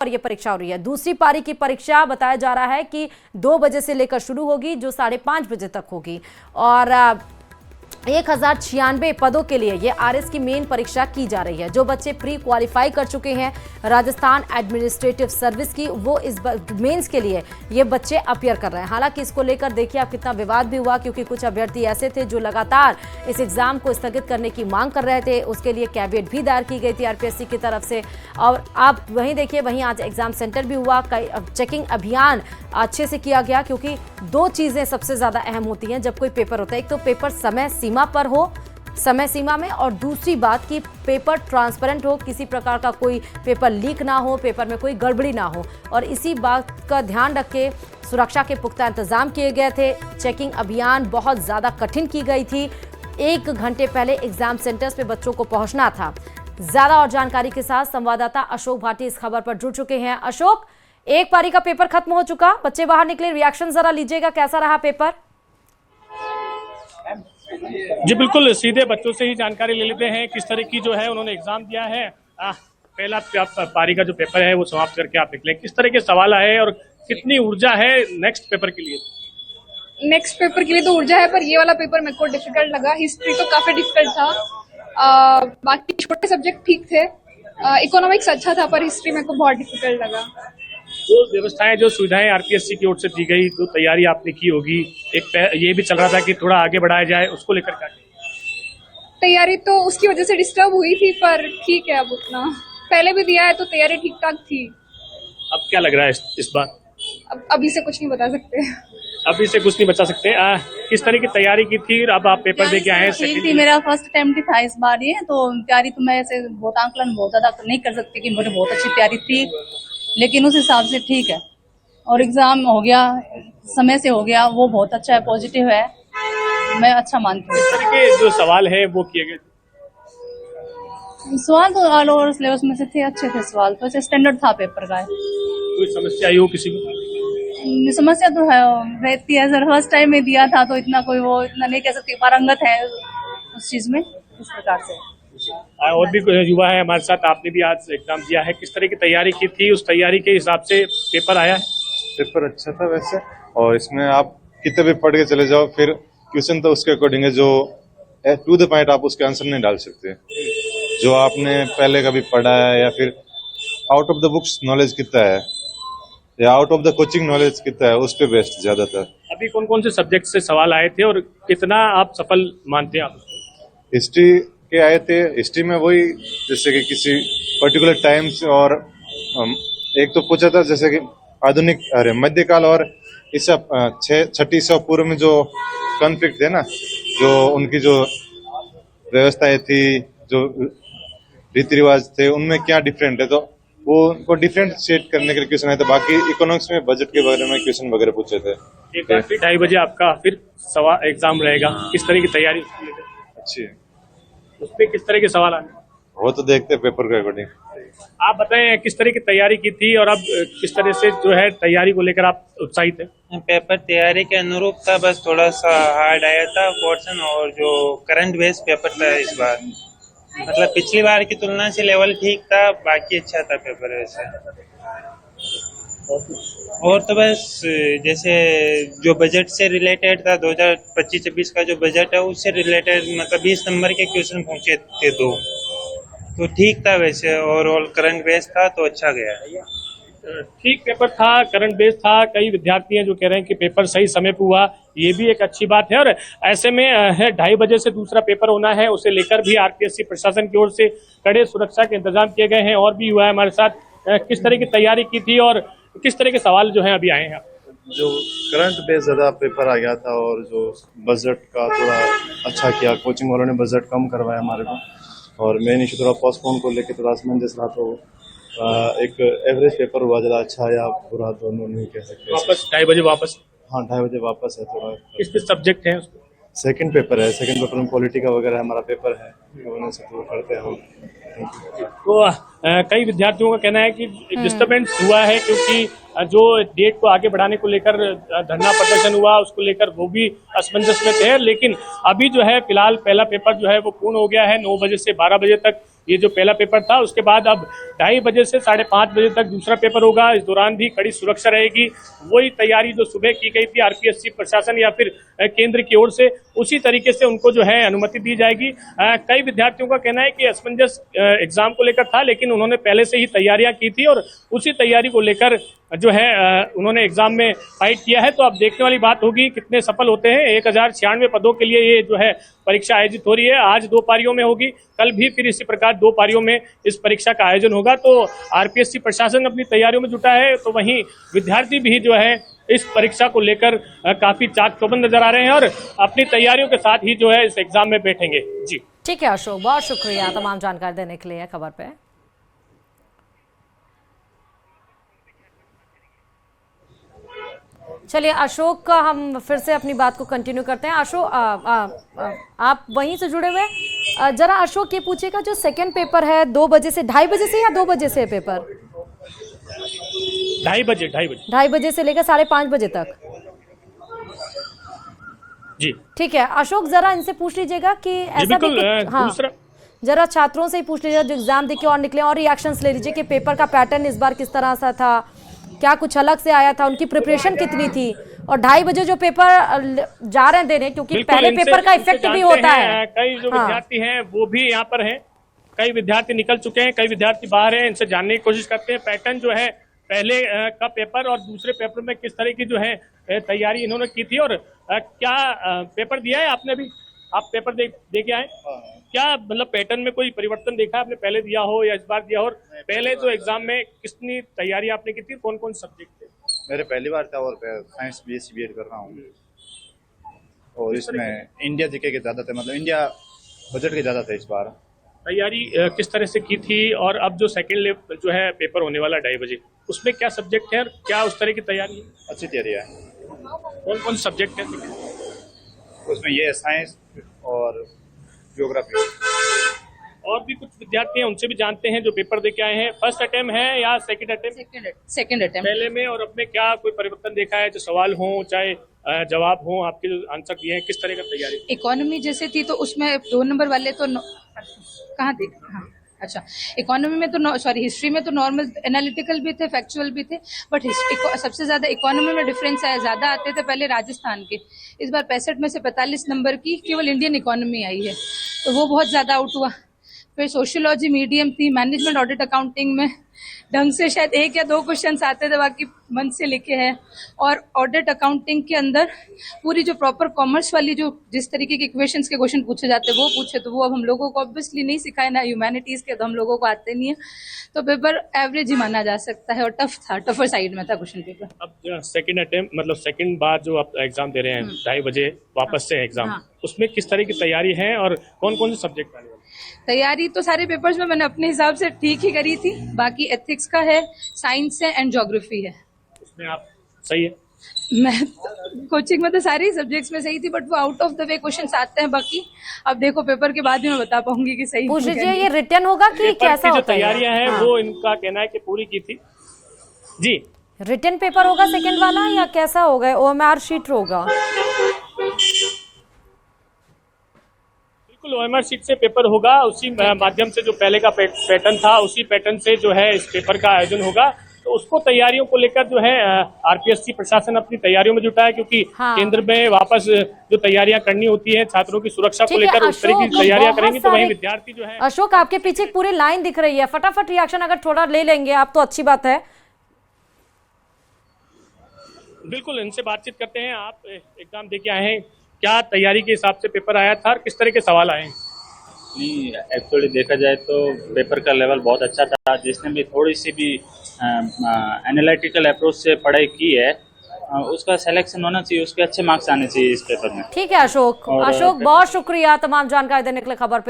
और ये परीक्षा हो रही है। दूसरी पारी की परीक्षा बताया जा रहा है कि 2 बजे से लेकर शुरू होगी, जो 5:30 बजे तक होगी और 1096 पदों के लिए ये आरएस की मेन परीक्षा की जा रही है। जो बच्चे प्री क्वालिफाई कर चुके हैं राजस्थान एडमिनिस्ट्रेटिव सर्विस की, वो इस मेंस के लिए ये बच्चे अपियर कर रहे हैं। हालांकि इसको लेकर देखिए आप कितना विवाद भी हुआ, क्योंकि कुछ अभ्यर्थी ऐसे थे जो लगातार इस एग्जाम को स्थगित करने की मांग कर रहे थे। उसके लिए कैविएट भी दायर की गई थी आरपीएससी की तरफ से। और आप वहीं देखिए, वहीं आज एग्जाम सेंटर भी हुआ, चेकिंग अभियान अच्छे से किया गया, क्योंकि 2 चीजें सबसे ज्यादा अहम होती हैं जब कोई पेपर होता है। एक तो पेपर समय सीमा पर हो, समय सीमा में, और दूसरी बात कि पेपर ट्रांसपेरेंट हो, किसी प्रकार का कोई पेपर लीक ना हो, पेपर में कोई गड़बड़ी ना हो। और इसी बात का ध्यान रख के सुरक्षा के पुख्ता इंतजाम किए गए थे। चेकिंग अभियान बहुत ज्यादा कठिन की गई थी। 1 घंटे पहले एग्जाम सेंटर्स पे बच्चों को पहुंचना था। ज्यादा और जानकारी के साथ संवाददाता अशोक भाटी इस खबर पर जुड़ चुके हैं। अशोक, एक पारी का पेपर खत्म हो चुका, बच्चे बाहर निकले, रिएक्शन जरा लीजिएगा, कैसा रहा पेपर? जी बिल्कुल, सीधे बच्चों से ही जानकारी ले लेते हैं किस तरह की जो है उन्होंने एग्जाम दिया है। पहला पारी का जो पेपर है वो समाप्त करके आप निकले, किस तरह के सवाल आए और कितनी ऊर्जा है नेक्स्ट पेपर के लिए? नेक्स्ट पेपर के लिए तो ऊर्जा है, पर ये वाला पेपर मेरे को डिफिकल्ट लगा। हिस्ट्री तो काफी डिफिकल्ट था, बाकी छोटे सब्जेक्ट ठीक थे। इकोनॉमिक्स अच्छा था, पर हिस्ट्री मेरे को बहुत डिफिकल्ट लगा। जो व्यवस्थाएं, जो सुविधाएं आरपीएससी की ओर से दी गई, जो तैयारी आपने की होगी, ये भी चल रहा था कि थोड़ा आगे बढ़ाया जाए, उसको लेकर क्या? तैयारी तो उसकी वजह से डिस्टर्ब हुई थी, पर ठीक है, अब उतना पहले भी दिया है तो तैयारी ठीक ठाक थी। अब क्या लग रहा है इस बार? अब अभी से कुछ नहीं बता सकते। अभी से कुछ नहीं बता सकते। किस तरह की तैयारी की थी? अब आप पेपर दे के आए हैं। ठीक थी, मेरा फर्स्ट अटेम्प्ट था इस बार ये, तो तैयारी तो मैं ऐसे बहुत आंकलन बहुत ज्यादा नहीं कर सकती कि मुझे बहुत अच्छी तैयारी थी, लेकिन उस हिसाब से ठीक है। और एग्जाम हो गया, समय से हो गया, वो बहुत अच्छा है, पॉजिटिव है, मैं अच्छा मानती हूँ। इस तरह के जो सवाल है वो किए गए? सवाल तो ऑल ओवर सिलेबस में से थे, अच्छे थे सवाल, तो ऐसे स्टैंडर्ड था पेपर का। कोई समस्या आई हो किसी को? समस्या तो है, रहती है सर, फर्स्ट टाइम में दिया था तो इतना कोई वो इतना नहीं कह सकती, पारंगत है उस चीज में, इस प्रकार से। और भी युवा है हमारे साथ, आपने भी आज एग्जाम दिया है, किस तरह की तैयारी की थी? उस तैयारी के हिसाब से पेपर आया है? पेपर अच्छा था वैसे, और इसमें आप कितने भी पढ़ के चले जाओ, फिर क्वेश्चन तो उसके अकॉर्डिंग है, जो टू द पॉइंट आप उसके आंसर नहीं डाल सकते। जो आपने पहले कभी पढ़ा है, या फिर out of the books knowledge कितना है, या out of the coaching knowledge कितना है, उस पे बेस्ड ज्यादातर। अभी कौन कौन से सब्जेक्ट से सवाल आए थे और कितना आप सफल मानते हैं आप? हिस्ट्री के आए थे। हिस्ट्री में वही, जैसे कि किसी पर्टिकुलर टाइम्स, और एक तो पूछा था जैसे कि आधुनिक मध्यकाल और इस 6ठी सौ पूर्व में जो कॉन्फ्लिक्ट थे ना, जो उनकी जो व्यवस्थाएं थी, जो रीति रिवाज थे, उनमें क्या डिफरेंट है, तो वो उनको डिफरेंशिएट करने के लिए क्वेश्चन आए थे। बाकी इकोनॉमिक्स में बजट के बारे में क्वेश्चन वगैरह पूछे थे। एक बार फिर 2:30 बजे आपका फिर सवाल एग्जाम रहेगा, किस तरह की तैयारी अच्छी है? उसमें किस तरह के सवाल आने वो तो देखते हैं पेपर के अकॉर्डिंग। आप बताएं किस तरह की तैयारी की थी और अब किस तरह से जो है तैयारी को लेकर आप उत्साहित हैं? पेपर तैयारी के अनुरूप था, बस थोड़ा सा हार्ड आया था पोर्शन, और जो करंट बेस्ड पेपर था इस बार, मतलब पिछली बार की तुलना से लेवल ठीक था, बाकी अच्छा था पेपर वैसे। और तो बस जैसे जो बजट से रिलेटेड था, 2025-26 का जो बजट है उससे रिलेटेड, मतलब 20 नंबर के क्वेश्चन पहुंचे थे 2, तो ठीक था वैसे। ओवरऑल करंट बेस था तो अच्छा गया। ठीक पेपर था, करंट बेस था। कई विद्यार्थी हैं जो कह रहे हैं कि पेपर सही समय पे हुआ, ये भी एक अच्छी बात है। और ऐसे में 2:30 बजे से दूसरा पेपर होना है, उसे लेकर भी आरपीएससी प्रशासन की ओर से कड़े सुरक्षा के इंतजाम किए गए हैं। और भी युवा है हमारे साथ, किस तरह की तैयारी की थी और किस तरह के सवाल जो है अभी आए हैं? जो करंट बेस ज्यादा पेपर आ गया था, और जो बजट का थोड़ा अच्छा किया, कोचिंग वालों ने बजट कम करवाया हमारे को, और मेन इशू थोड़ा पोस्टपोन को लेकर थोड़ा असमंजस रहा, तो एक एवरेज पेपर हुआ, ज्यादा अच्छा या बुरा दोनों नहीं कह सकते। वापस 2:30 बजे वापस? हाँ, 2:30 बजे वापस है। थोड़ा किस सब्जेक्ट है? सेकंड पेपर है, सेकंड पेपर में पॉलिटिका वगैरह हमारा पेपर है, तो करते हैं हम। तो कई विद्यार्थियों का कहना है कि डिस्टर्बेंस हुआ है, क्योंकि जो डेट को आगे बढ़ाने को लेकर धरना प्रदर्शन हुआ, उसको लेकर वो भी असमंजस में थे। लेकिन अभी जो है फिलहाल पहला पेपर जो है वो पूर्ण हो गया है। 9 बजे से 12 बजे तक ये जो पहला पेपर था, उसके बाद अब 2:30 बजे से 5:30 बजे तक दूसरा पेपर होगा। इस दौरान भी कड़ी सुरक्षा रहेगी। वही तैयारी जो सुबह की गई थी आरपीएससी प्रशासन या फिर केंद्र की ओर से, उसी तरीके से उनको जो है अनुमति दी जाएगी। कई विद्यार्थियों का कहना है कि असमंजस एग्जाम को लेकर था, लेकिन उन्होंने पहले से ही तैयारियां की थी और उसी तैयारी को लेकर जो है उन्होंने एग्जाम में फाइट किया है। तो अब देखने वाली बात होगी कितने सफल होते हैं। 1096 पदों के लिए ये जो है परीक्षा आयोजित हो रही है। आज 2 पारियों में होगी, कल भी फिर इसी प्रकार 2 पारियों में इस परीक्षा का आयोजन होगा। तो आरपीएससी प्रशासन अपनी तैयारियों में जुटा है, तो वहीं विद्यार्थी भी जो है इस परीक्षा को लेकर काफी चाक चौबंद नजर आ रहे हैं और अपनी तैयारियों के साथ ही जो है इस एग्जाम में बैठेंगे। जी ठीक है अशोक, बहुत शुक्रिया तमाम जानकारी देने के लिए खबर पे। चलिए अशोक का हम फिर से अपनी बात को कंटिन्यू करते हैं। अशोक आप वहीं से जुड़े हुए, जरा अशोक ये पूछिएगा जो सेकंड पेपर है 2 बजे से 2:30 बजे से या 2 बजे से पेपर? 2:30 बजे से लेकर 5:30 बजे तक। जी ठीक है अशोक, जरा इनसे पूछ लीजिएगा कि ऐसा भी दूसरा जरा छात्रों से ही पूछ लीजिएगा जो एग्जाम देके और निकले, और रिएक्शंस ले लीजिए कि पेपर का पैटर्न इस बार किस तरह सा था, क्या कुछ अलग से आया था, उनकी प्रिपरेशन कितनी थी, और 2:30 बजे जो पेपर जा रहे हैं देने, क्योंकि पहले पेपर का इफेक्ट भी होता है। कई जो विद्यार्थी हैं वो भी यहाँ पर हैं, कई विद्यार्थी निकल चुके हैं, कई विद्यार्थी बाहर हैं। इनसे जानने की कोशिश करते हैं पैटर्न जो है पहले का पेपर और दूसरे पेपर में किस तरह की जो है तैयारी इन्होंने की थी, और क्या पेपर दिया है आपने भी? आप पेपर दे के आए, क्या मतलब पैटर्न में कोई परिवर्तन देखा आपने, पहले दिया हो या इस बार दिया हो? और पहले जो एग्जाम में कितनी तैयारी आपने की थी, कौन कौन सब्जेक्ट थे? मेरे पहली बार था और साइंस बीएससी बीएड कर रहा हूँ, और इसमें इंडिया जीके के ज्यादा थे, मतलब इंडिया बजट के ज्यादा थे इस बार। तैयारी किस तरह से की थी, और अब जो सेकंड जो है पेपर होने वाला 2:30 बजे, उसमें क्या सब्जेक्ट है और क्या उस तरह की तैयारी है? अच्छी तैयारी है। कौन कौन सब्जेक्ट है उसमें? ये साइंस और ज्योग्राफी। और भी कुछ विद्यार्थी हैं, उनसे भी जानते हैं जो पेपर दे के आए हैं। फर्स्ट अटेम्प्ट है या सेकंड अटेम्प्ट? Second attempt. पहले में और अब में क्या कोई परिवर्तन देखा है, जो सवाल हो चाहे जवाब हो, आपके जो आंसर दिए हैं, किस तरह का तैयारी? इकोनॉमी जैसे थी तो उसमें 2 नंबर वाले तो कहाँ थे? हाँ अच्छा, इकोनॉमी में तो सॉरी हिस्ट्री में तो नॉर्मल एनालिटिकल भी थे, फैक्चुअल भी थे, बट सबसे ज्यादा इकोनॉमी में डिफरेंस आया, ज्यादा आते थे पहले राजस्थान के। इस बार 65 में से 45 नंबर की केवल इंडियन इकोनॉमी आई है, तो वो बहुत ज्यादा आउट हुआ। फिर सोशियोलॉजी मीडियम थी, मैनेजमेंट ऑडिट अकाउंटिंग में ढंग से शायद 1 या 2 क्वेश्चन आते थे, बाकी मन से लिखे हैं। और ऑडिट अकाउंटिंग के अंदर पूरी जो प्रॉपर कॉमर्स वाली जो जिस तरीके के इक्वेशंस के क्वेश्चन पूछे जाते वो पूछे, तो वो अब हम लोगों को ऑब्वियसली नहीं सिखाए, ना ह्यूमैनिटीज के, तो हम लोगों को आते नहीं है, तो पेपर एवरेज ही माना जा सकता है और टफ था, टफर साइड में था क्वेश्चन पेपर। अब सेकंड अटेम्प्ट मतलब सेकंड बार जो आप एग्जाम दे रहे हैं 2:30 बजे वापस से एग्जाम, उसमें किस तरह की तैयारी है और कौन कौन से सब्जेक्ट आने वाले? तैयारी तो सारे पेपर्स में मैंने अपने हिसाब से ठीक ही करी थी, बाकी एथिक्स का है, साइंस है एंड ज्योग्राफी है। उसमें आप सही है? मैं कोचिंग में तो सारे ही सब्जेक्ट्स में सही थी, बट वो out of the way questions आते हैं, बाकी अब देखो पेपर के बाद ही मैं बता पाऊंगी कि सही। पूछ लीजिए ये रिटर्न होगा कि कैसा जो होता है? तैयारियां हैं वो इनका कहना है कि पूरी की थी। जी रिटर्न पेपर होगा सेकंड वाला या कैसा होगा? ओएमआर शीट होगा? बिल्कुल, ओएमआर शीट से पेपर होगा, उसी माध्यम से जो पहले का पैटर्न था उसी पैटर्न से जो है इस पेपर का आयोजन होगा। तो उसको तैयारियों को लेकर जो है आरपीएससी प्रशासन अपनी तैयारियों में जुटा है, क्योंकि केंद्र में वापस जो तैयारियां करनी होती है छात्रों की सुरक्षा को लेकर, उस तरह की तैयारियां करेंगे। तो वहीं विद्यार्थी जो है, अशोक आपके पीछे एक पूरी लाइन दिख रही है, फटाफट रिएक्शन अगर थोड़ा ले लेंगे आप तो अच्छी बात है। बिल्कुल, इनसे बातचीत करते हैं। आप एग्जाम दे के आए हैं, क्या तैयारी के हिसाब से पेपर आया था और किस तरह के सवाल आए? नहीं, एक्चुअली देखा जाए तो पेपर का लेवल बहुत अच्छा था। जिसने भी थोड़ी सी भी एनालिटिकल अप्रोच से पढ़ाई की है उसका सिलेक्शन होना चाहिए, उसके अच्छे मार्क्स आने चाहिए इस पेपर में। ठीक है अशोक, बहुत शुक्रिया तमाम जानकारी देने के लिए खबर पे।